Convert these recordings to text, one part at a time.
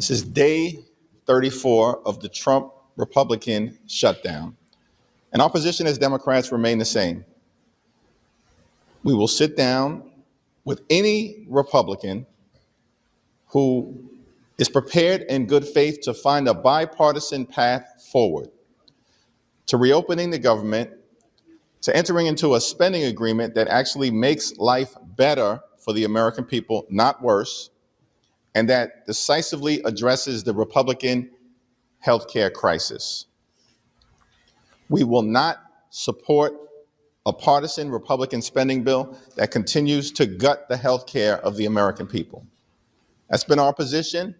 This is day 34 of the Trump Republican shutdown. And our position as Democrats remain the same. We will sit down with any Republican who is prepared in good faith to find a bipartisan path forward to reopening the government, to entering into a spending agreement that actually makes life better for the American people, not worse, and that decisively addresses the Republican healthcare crisis. We will not support a partisan Republican spending bill that continues to gut the healthcare of the American people. That's been our position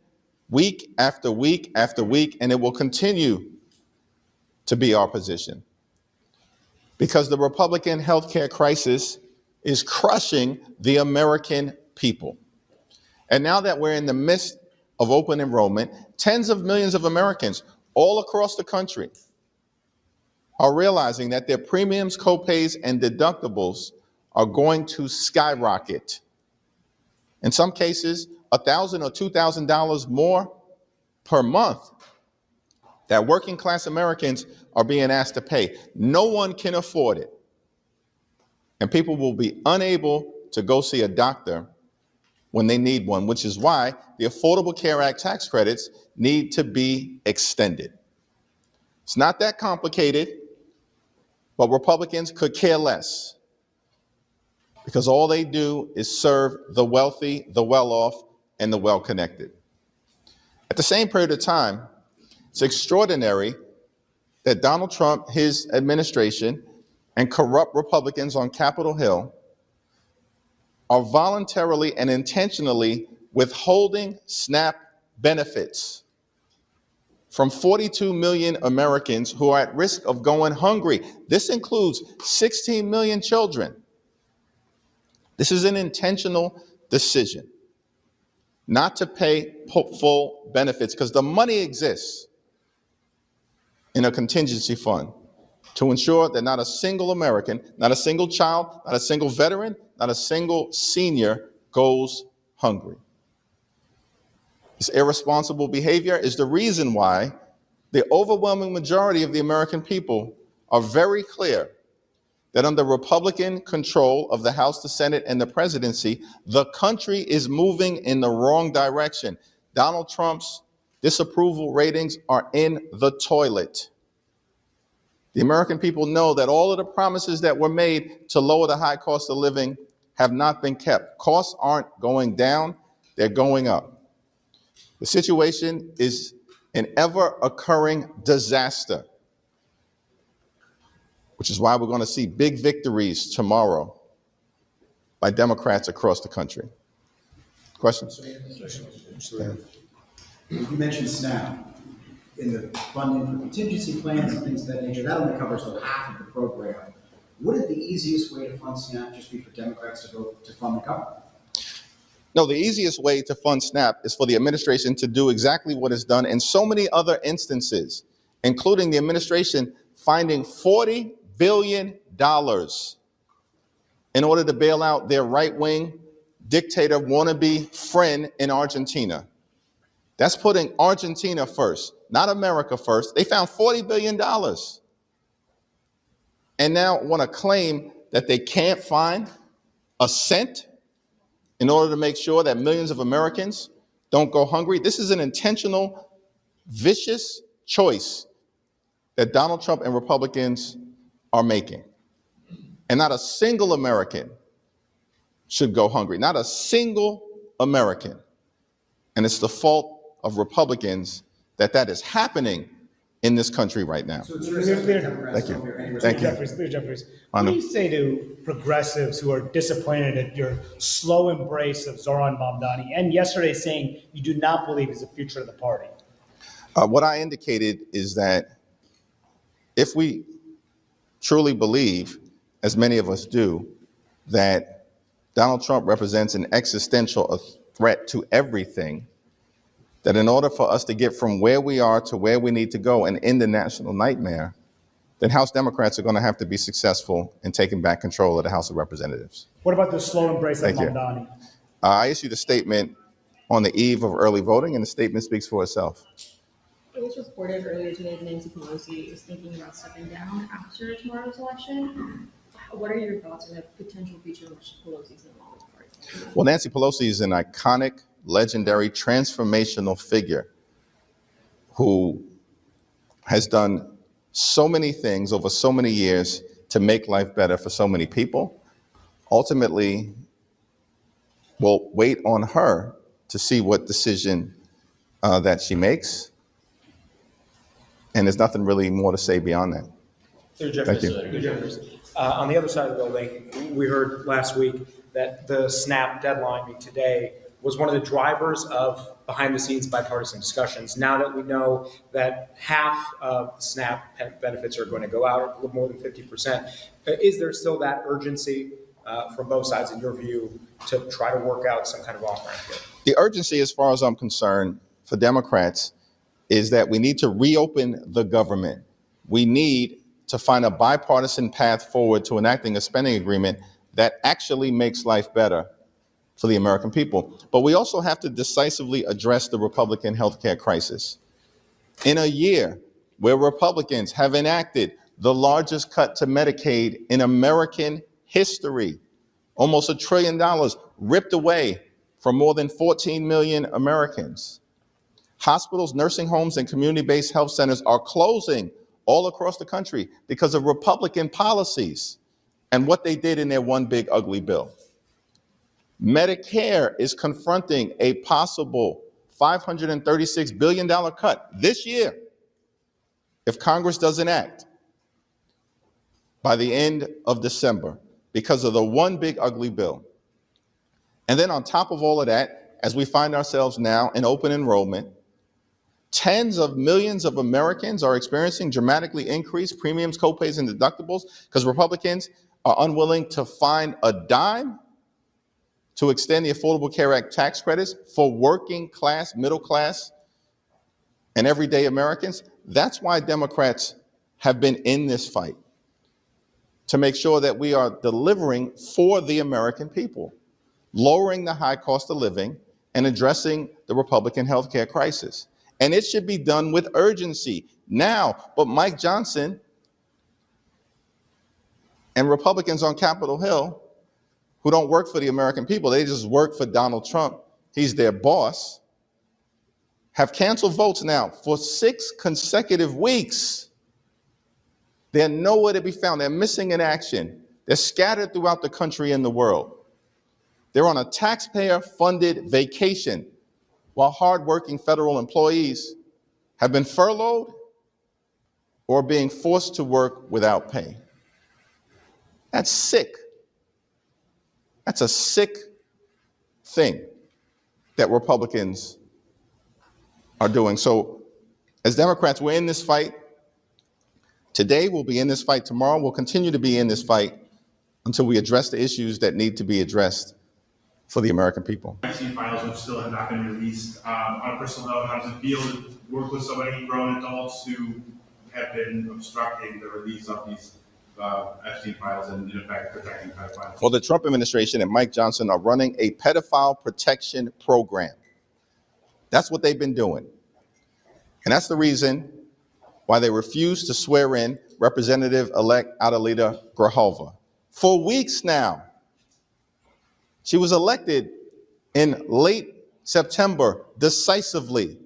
week after week after week, and it will continue to be our position because the Republican healthcare crisis is crushing the American people. And now that we're in the midst of open enrollment, tens of millions of Americans all across the country are realizing that their premiums, copays, and deductibles are going to skyrocket. In some cases, $1,000 or $2,000 more per month that working class Americans are being asked to pay. No one can afford it. And people will be unable to go see a doctor when they need one, which is why the Affordable Care Act tax credits need to be extended. It's not that complicated, but Republicans could care less because all they do is serve the wealthy, the well-off, and the well-connected. At the same period of time, it's extraordinary that Donald Trump, his administration, and corrupt Republicans on Capitol Hill are voluntarily and intentionally withholding SNAP benefits from 42 million Americans who are at risk of going hungry. This includes 16 million children. This is an intentional decision not to pay full benefits because the money exists in a contingency fund to ensure that not a single American, not a single child, not a single veteran, not a single senior goes hungry. This irresponsible behavior is the reason why the overwhelming majority of the American people are very clear that under Republican control of the House, the Senate, and the presidency, the country is moving in the wrong direction. Donald Trump's disapproval ratings are in the toilet. The American people know that all of the promises that were made to lower the high cost of living have not been kept. Costs aren't going down, they're going up. The situation is an ever-occurring disaster, which is why we're going to see big victories tomorrow by Democrats across the country. Questions? You mentioned SNAP in the funding for contingency plans and things of that nature. That only covers the half of the program. Wouldn't the easiest way to fund SNAP just be for Democrats to vote to fund the government? No, the easiest way to fund SNAP is for the administration to do exactly what is done in so many other instances, including the administration finding $40 billion in order to bail out their right-wing dictator wannabe friend in Argentina. That's putting Argentina first, not America first. They found $40 billion and now want to claim that they can't find a cent in order to make sure that millions of Americans don't go hungry. This is an intentional, vicious choice that Donald Trump and Republicans are making. And not a single American should go hungry, not a single American. And it's the fault of Republicans that that is happening in this country right now. So it's Thank you. Thank you. Leader Jeffries, what do you say to progressives who are disappointed at your slow embrace of Zoran Mamdani and yesterday saying you do not believe he's the future of the party? What I indicated is that if we truly believe, as many of us do, that Donald Trump represents an existential threat to everything, that in order for us to get from where we are to where we need to go and end the national nightmare, then House Democrats are going to have to be successful in taking back control of the House of Representatives. What about the slow embrace of Thank you. Mamdani? I issued a statement on the eve of early voting, and the statement speaks for itself. It was reported earlier today that Nancy Pelosi is thinking about stepping down after tomorrow's election. What are your thoughts on the potential future of Pelosi's involvement with the party? Well, Nancy Pelosi is an iconic, legendary, transformational figure who has done so many things over so many years to make life better for so many people. Ultimately, we'll wait on her to see what decision that she makes. And there's nothing really more to say beyond that. Thank you. On the other side of the building, we heard last week that the SNAP deadline being today was one of the drivers of behind-the-scenes bipartisan discussions. Now that we know that half of SNAP benefits are going to go out, a little more than 50%, is there still that urgency from both sides, in your view, to try to work out some kind of off-ramp here? The urgency, as far as I'm concerned, for Democrats is that we need to reopen the government. We need to find a bipartisan path forward to enacting a spending agreement that actually makes life better for the American people. But we also have to decisively address the Republican healthcare crisis. In a year where Republicans have enacted the largest cut to Medicaid in American history, almost $1 trillion ripped away from more than 14 million Americans. Hospitals, nursing homes, and community-based health centers are closing all across the country because of Republican policies and what they did in their one big ugly bill. Medicare is confronting a possible $536 billion cut this year if Congress doesn't act by the end of December because of the one big ugly bill. And then on top of all of that, as we find ourselves now in open enrollment, tens of millions of Americans are experiencing dramatically increased premiums, copays, and deductibles because Republicans are unwilling to find a dime to extend the Affordable Care Act tax credits for working class, middle class, and everyday Americans. That's why Democrats have been in this fight, to make sure that we are delivering for the American people, lowering the high cost of living and addressing the Republican healthcare crisis. And it should be done with urgency now. But Mike Johnson and Republicans on Capitol Hill, who don't work for the American people, they just work for Donald Trump, he's their boss, have canceled votes now for 6 consecutive weeks. They're nowhere to be found. They're missing in action. They're scattered throughout the country and the world. They're on a taxpayer-funded vacation while hardworking federal employees have been furloughed or being forced to work without pay. That's sick. That's a sick thing that Republicans are doing. So as Democrats, we're in this fight. Today, we'll be in this fight. Tomorrow, we'll continue to be in this fight until we address the issues that need to be addressed for the American people. Vaccine files which still have not been released. On a personal note, how does it feel to work with so many grown adults who have been obstructing the release of these Epstein files and, in effect, protecting pedophiles? Well, the Trump administration and Mike Johnson are running a pedophile protection program. That's what they've been doing. And that's the reason why they refused to swear in Representative-elect Adelita Grijalva. For weeks now. She was elected in late September decisively.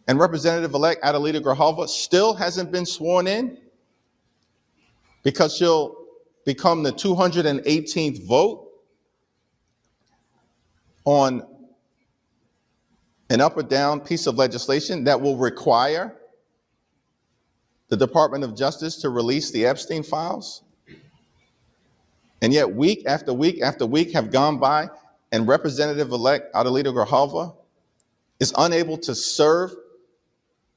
And Representative-elect Adelita Grijalva still hasn't been sworn in because she'll become the 218th vote on an up or down piece of legislation that will require the Department of Justice to release the Epstein files. And yet week after week after week have gone by and Representative-elect Adelita Grijalva is unable to serve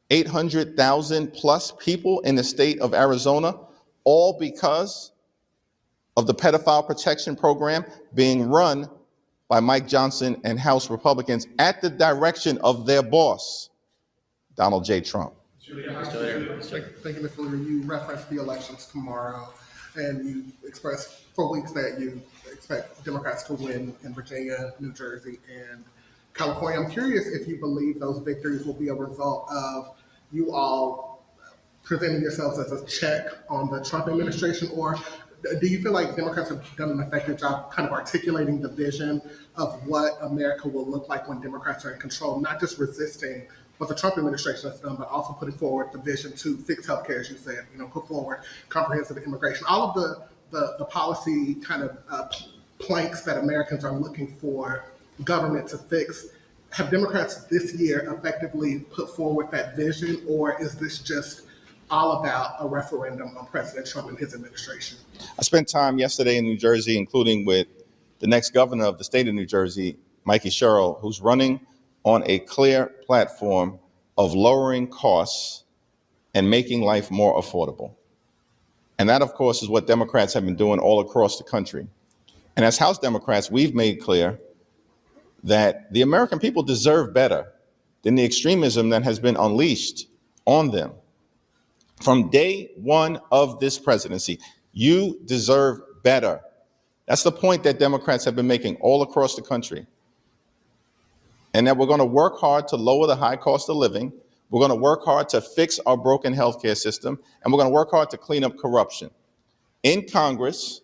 800,000 plus people in the state of Arizona, all because of the pedophile protection program being run by Mike Johnson and House Republicans at the direction of their boss, Donald J. Trump. Thank you, Mr. Leader. You referenced the elections tomorrow, and you expressed for weeks that you expect Democrats to win in Virginia, New Jersey, and California. I'm curious if you believe those victories will be a result of you all presenting yourselves as a check on the Trump administration, or do you feel like Democrats have done an effective job kind of articulating the vision of what America will look like when Democrats are in control, not just resisting what the Trump administration has done, but also putting forward the vision to fix healthcare, as you said, put forward comprehensive immigration, all of the policy kind of planks that Americans are looking for government to fix. Have Democrats this year effectively put forward that vision, or is this just all about a referendum on President Trump and his administration? I spent time yesterday in New Jersey, including with the next governor of the state of New Jersey, Mikey Sherrill, who's running on a clear platform of lowering costs and making life more affordable. And that, of course, is what Democrats have been doing all across the country. And as House Democrats, we've made clear that the American people deserve better than the extremism that has been unleashed on them. From day one of this presidency, you deserve better. That's the point that Democrats have been making all across the country. And that we're going to work hard to lower the high cost of living. We're going to work hard to fix our broken healthcare system. And we're going to work hard to clean up corruption in Congress,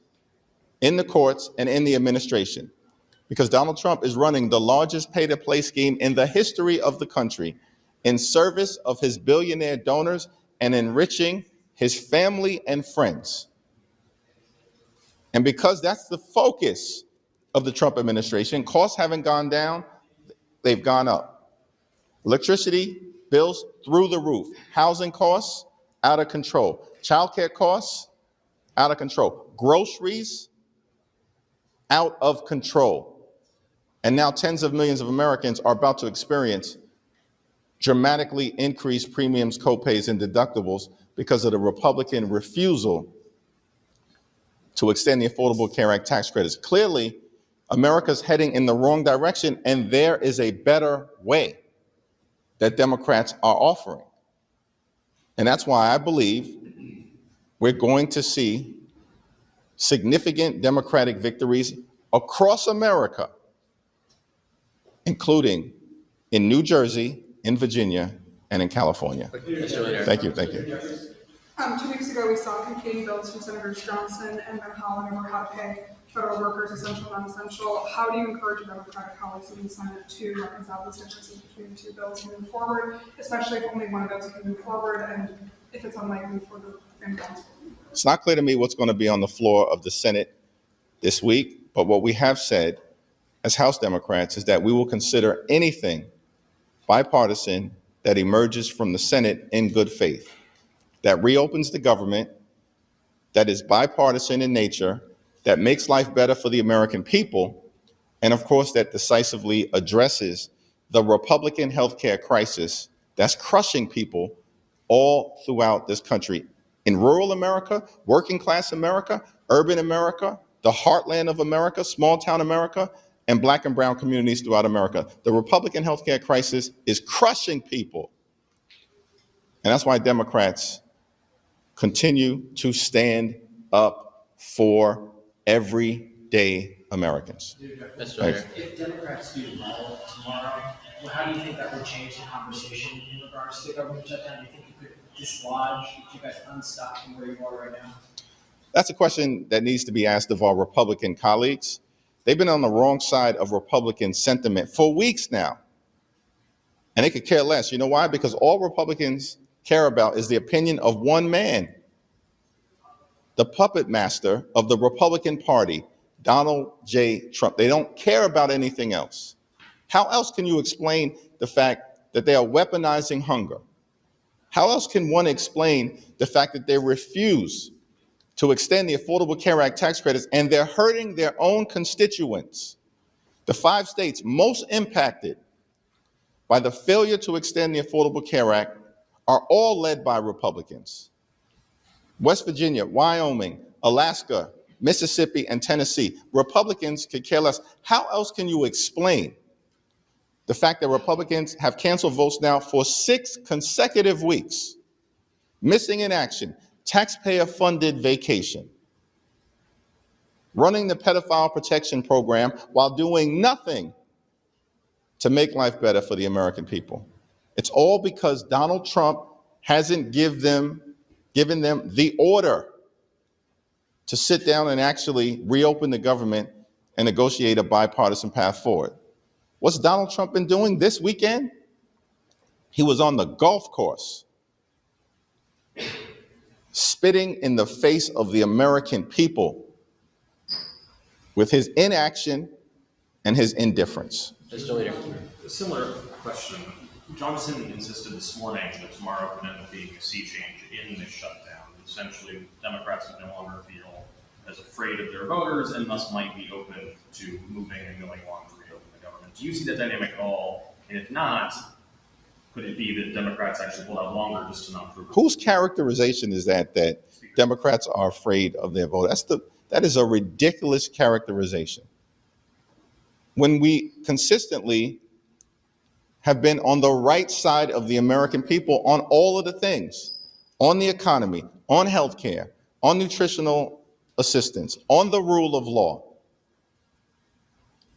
in the courts, and in the administration. Because Donald Trump is running the largest pay-to-play scheme in the history of the country in service of his billionaire donors and enriching his family and friends. And because that's the focus of the Trump administration, costs haven't gone down, they've gone up. Electricity bills through the roof. Housing costs, out of control. Childcare costs, out of control. Groceries, out of control. And now tens of millions of Americans are about to experience dramatically increased premiums, copays, and deductibles because of the Republican refusal to extend the Affordable Care Act tax credits. Clearly, America's heading in the wrong direction, and there is a better way that Democrats are offering. And that's why I believe we're going to see significant Democratic victories across America, including in New Jersey, in Virginia, and in California. Thank you, thank you. 2 weeks ago, we saw competing bills from Senators Johnson and Van Hollen over how to pay federal workers essential, non-essential. How do you encourage your Democratic colleagues in the Senate to reconcile those differences between the two bills moving forward, especially if only one of those can move forward and if it's unlikely for the imbalance? It's not clear to me what's going to be on the floor of the Senate this week, but what we have said as House Democrats is that we will consider anything bipartisan that emerges from the Senate in good faith, that reopens the government, that is bipartisan in nature, that makes life better for the American people, and of course that decisively addresses the Republican healthcare crisis that's crushing people all throughout this country. In rural America, working class America, urban America, the heartland of America, small town America, and Black and brown communities throughout America. The Republican healthcare crisis is crushing people. And that's why Democrats continue to stand up for everyday Americans. Thanks. If Democrats do well tomorrow, how do you think that would change the conversation in regards to the government shutdown? Do you think you could dislodge you guys unstuck from where you are right now? That's a question that needs to be asked of our Republican colleagues. They've been on the wrong side of Republican sentiment for weeks now. And they could care less. You know why? Because all Republicans care about is the opinion of one man, the puppet master of the Republican Party, Donald J. Trump. They don't care about anything else. How else can you explain the fact that they are weaponizing hunger? How else can one explain the fact that they refuse to extend the Affordable Care Act tax credits and they're hurting their own constituents? The 5 states most impacted by the failure to extend the Affordable Care Act are all led by Republicans. West Virginia, Wyoming, Alaska, Mississippi, and Tennessee. Republicans could care less. How else can you explain the fact that Republicans have canceled votes now for 6 consecutive weeks, missing in action, taxpayer-funded vacation, running the pedophile protection program while doing nothing to make life better for the American people. It's all because Donald Trump hasn't given them the order to sit down and actually reopen the government and negotiate a bipartisan path forward. What's Donald Trump been doing this weekend? He was on the golf course, spitting in the face of the American people with his inaction and his indifference. Mr. Leader. A similar question. Johnson insisted this morning that tomorrow could end up being a sea change in this shutdown. Essentially, Democrats no longer feel as afraid of their voters and thus might be open to moving and going along to reopen the government. Do you see that dynamic at all? And if not, could it be that Democrats actually hold out longer just to not prove it? Whose characterization is that Democrats are afraid of their vote? That is a ridiculous characterization. When we consistently have been on the right side of the American people on all of the things, on the economy, on healthcare, on nutritional assistance, on the rule of law,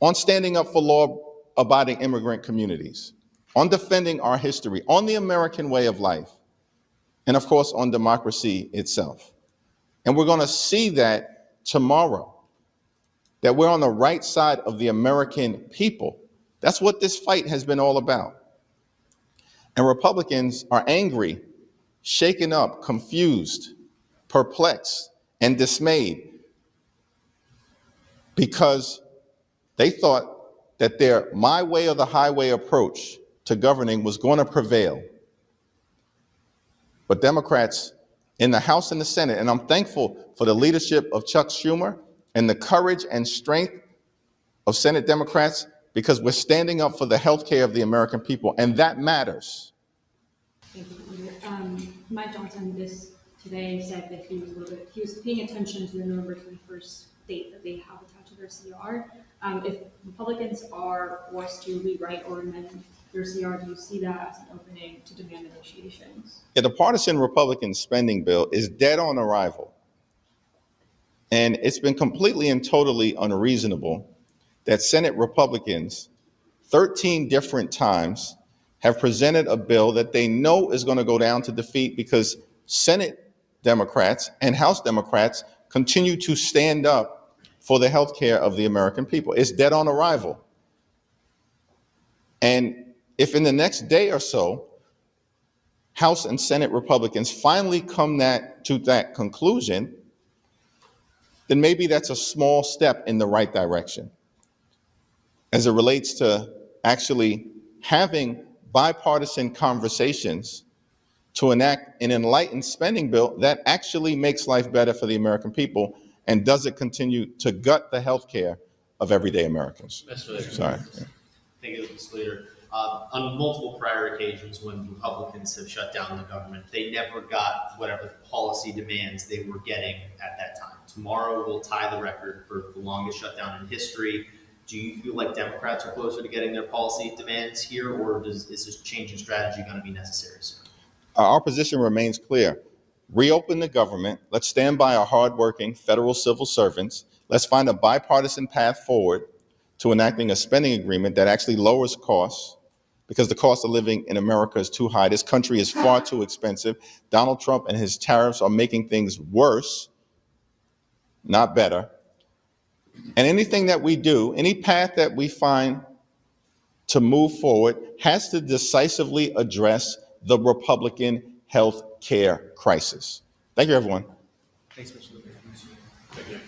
on standing up for law-abiding immigrant communities, on defending our history, on the American way of life, and of course on democracy itself. And we're going to see that tomorrow, that we're on the right side of the American people. That's what this fight has been all about. And Republicans are angry, shaken up, confused, perplexed, and dismayed because they thought that their my way or the highway approach to governing was going to prevail. But Democrats in the House and the Senate, and I'm thankful for the leadership of Chuck Schumer and the courage and strength of Senate Democrats, because we're standing up for the health care of the American people, and that matters. Thank you, Leader. Mike Johnson today said that he was paying attention to the November 21st date that they have attached to their CR. If Republicans are forced to rewrite or amend their CR, do you see that as an opening to demand negotiations? Yeah, the partisan Republican spending bill is dead on arrival. And it's been completely and totally unreasonable that Senate Republicans 13 different times have presented a bill that they know is going to go down to defeat because Senate Democrats and House Democrats continue to stand up for the health care of the American people. It's dead on arrival. And if in the next day or so, House and Senate Republicans finally come to that conclusion, then maybe that's a small step in the right direction as it relates to actually having bipartisan conversations to enact an enlightened spending bill that actually makes life better for the American people and doesn't continue to gut the health care of everyday Americans. Mr. Leader. Sorry. Thank you, Mr. Leader. On multiple prior occasions when Republicans have shut down the government, they never got whatever policy demands they were getting at that time. Tomorrow will tie the record for the longest shutdown in history. Do you feel like Democrats are closer to getting their policy demands here, or is this change in strategy going to be necessary soon? Our position remains clear. Reopen the government. Let's stand by our hardworking federal civil servants. Let's find a bipartisan path forward to enacting a spending agreement that actually lowers costs, because the cost of living in America is too high. This country is far too expensive. Donald Trump and his tariffs are making things worse, not better. And anything that we do, any path that we find to move forward, has to decisively address the Republican health care crisis. Thank you, everyone. Thanks, Mr. Leader. Thank you.